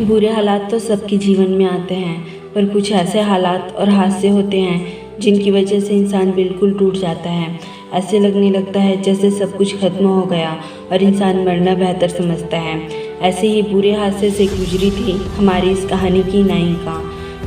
बुरे हालात तो सबके जीवन में आते हैं, पर कुछ ऐसे हालात और हादसे होते हैं जिनकी वजह से इंसान बिल्कुल टूट जाता है। ऐसे लगने लगता है जैसे सब कुछ खत्म हो गया और इंसान मरना बेहतर समझता है। ऐसे ही बुरे हादसे से गुजरी थी हमारी इस कहानी की नायिका,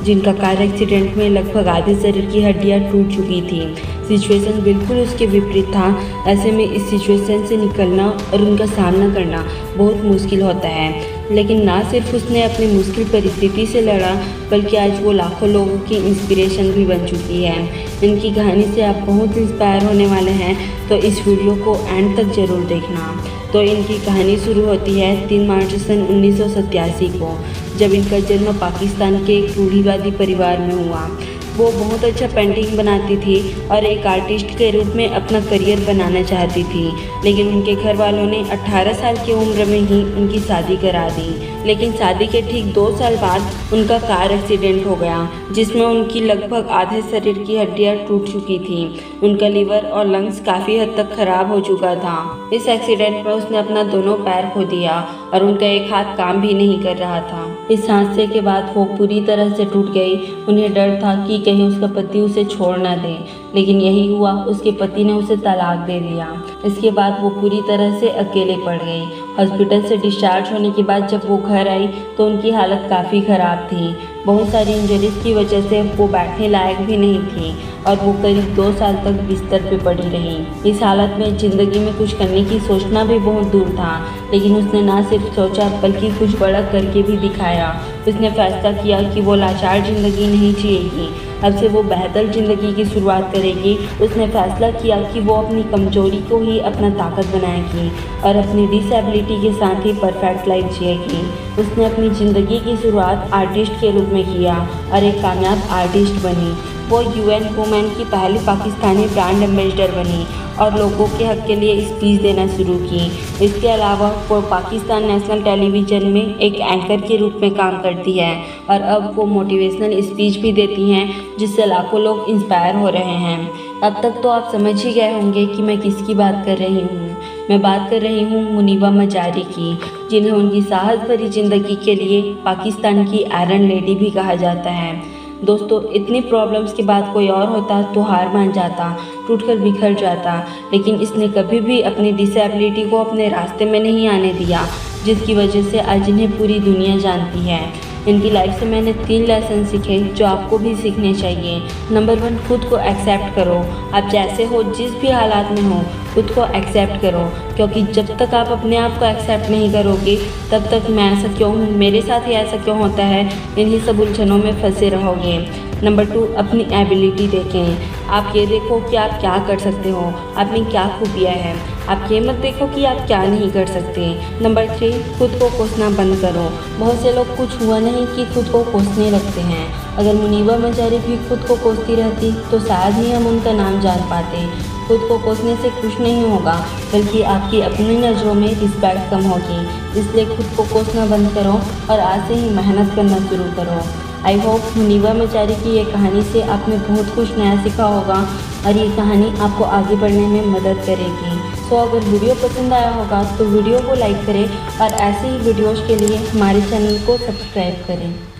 जिनका कार एक्सीडेंट में लगभग आधे शरीर की हड्डियां टूट चुकी थी। सिचुएशन बिल्कुल उसके विपरीत था। ऐसे में इस सिचुएशन से निकलना और उनका सामना करना बहुत मुश्किल होता है, लेकिन ना सिर्फ उसने अपनी मुश्किल परिस्थिति से लड़ा, बल्कि आज वो लाखों लोगों की इंस्पिरेशन भी बन चुकी है। इनकी कहानी से आप बहुत इंस्पायर होने वाले हैं, तो इस वीडियो को एंड तक ज़रूर देखना। तो इनकी कहानी शुरू होती है 3 मार्च सन 1987 को, जब इनका जन्म पाकिस्तान के एक रूढ़िवादी परिवार में हुआ। वो बहुत अच्छा पेंटिंग बनाती थी और एक आर्टिस्ट के रूप में अपना करियर बनाना चाहती थी, लेकिन उनके घर वालों ने 18 साल की उम्र में ही उनकी शादी करा दी। लेकिन शादी के ठीक 2 साल बाद उनका कार एक्सीडेंट हो गया, जिसमें उनकी लगभग आधे शरीर की हड्डियां टूट चुकी थी। उनका लीवर और लंग्स काफ़ी हद तक खराब हो चुका था। इस एक्सीडेंट में उसने अपना दोनों पैर खो दिया और उनका एक हाथ काम भी नहीं कर रहा था। इस हादसे के बाद वो पूरी तरह से टूट गई। उन्हें डर था कि कहीं उसका पति उसे छोड़ ना दे, लेकिन यही हुआ। उसके पति ने उसे तलाक दे दिया। इसके बाद वो पूरी तरह से अकेले पड़ गई। हॉस्पिटल से डिस्चार्ज होने के बाद जब वो घर आई तो उनकी हालत काफ़ी ख़राब थी। बहुत सारी इंजरीज की वजह से वो बैठने लायक भी नहीं थी और वो करीब 2 साल तक बिस्तर पे पड़ी रही। इस हालत में ज़िंदगी में कुछ करने की सोचना भी बहुत दूर था, लेकिन उसने ना सिर्फ सोचा बल्कि कुछ बड़ा करके भी दिखाया। उसने फैसला किया कि वो लाचार ज़िंदगी नहीं जिएगी, अब से वो बेहतर ज़िंदगी की शुरुआत करेगी। उसने फैसला किया कि वो अपनी कमजोरी को ही अपना ताकत बनाएगी और अपनी डिसेबिलिटी के साथ ही परफेक्ट लाइफ जिएगी। उसने अपनी ज़िंदगी की शुरुआत आर्टिस्ट के रूप में किया और एक कामयाब आर्टिस्ट बनी। वो UN वुमेन की पहली पाकिस्तानी ब्रांड एम्बेसडर बनी और लोगों के हक के लिए स्पीच देना शुरू की। इसके अलावा वो पाकिस्तान नेशनल टेलीविज़न में एक एंकर के रूप में काम करती है और अब वो मोटिवेशनल स्पीच भी देती हैं, जिससे लाखों लोग इंस्पायर हो रहे हैं। अब तक तो आप समझ ही गए होंगे कि मैं किसकी बात कर रही हूँ। मैं बात कर रही हूँ मुनीबा मजारी की, जिन्हें उनकी साहस भरी ज़िंदगी के लिए पाकिस्तान की आयरन लेडी भी कहा जाता है। दोस्तों, इतनी प्रॉब्लम्स के बाद कोई और होता तो हार मान जाता, टूटकर बिखर जाता, लेकिन इसने कभी भी अपनी डिसेबिलिटी को अपने रास्ते में नहीं आने दिया, जिसकी वजह से आज इन्हें पूरी दुनिया जानती है। इनकी लाइफ से मैंने 3 लेसन सीखे जो आपको भी सीखने चाहिए। नंबर 1, खुद को एक्सेप्ट करो। आप जैसे हो, जिस भी हालात में हो, खुद को एक्सेप्ट करो, क्योंकि जब तक आप अपने आप को एक्सेप्ट नहीं करोगे तब तक मैं ऐसा क्यों हूँ, मेरे साथ ही ऐसा क्यों होता है, इन्हीं सब उलझनों में फंसे रहोगे। नंबर 2, अपनी एबिलिटी देखें। आप ये देखो कि आप क्या कर सकते हो, आप में क्या खूबियाँ हैं। आप ये मत देखो कि आप क्या नहीं कर सकते। नंबर 3, खुद को कोसना बंद करो। बहुत से लोग कुछ हुआ नहीं कि खुद को कोसने लगते हैं। अगर मुनीबा मजारी भी खुद को कोसती रहती तो शायद ही हम उनका नाम जान पाते। खुद को कोसने से कुछ नहीं होगा, बल्कि आपकी अपनी नज़रों में रिस्पेक्ट कम होगी। इसलिए खुद को कोसना बंद करो और आज से ही मेहनत करना शुरू करो। आई होप मुनीबा मजारी की ये कहानी से आपने बहुत कुछ नया सीखा होगा और ये कहानी आपको आगे बढ़ने में मदद करेगी। सो अगर वीडियो पसंद आया होगा तो वीडियो को लाइक करें और ऐसे ही वीडियोज़ के लिए हमारे चैनल को सब्सक्राइब करें।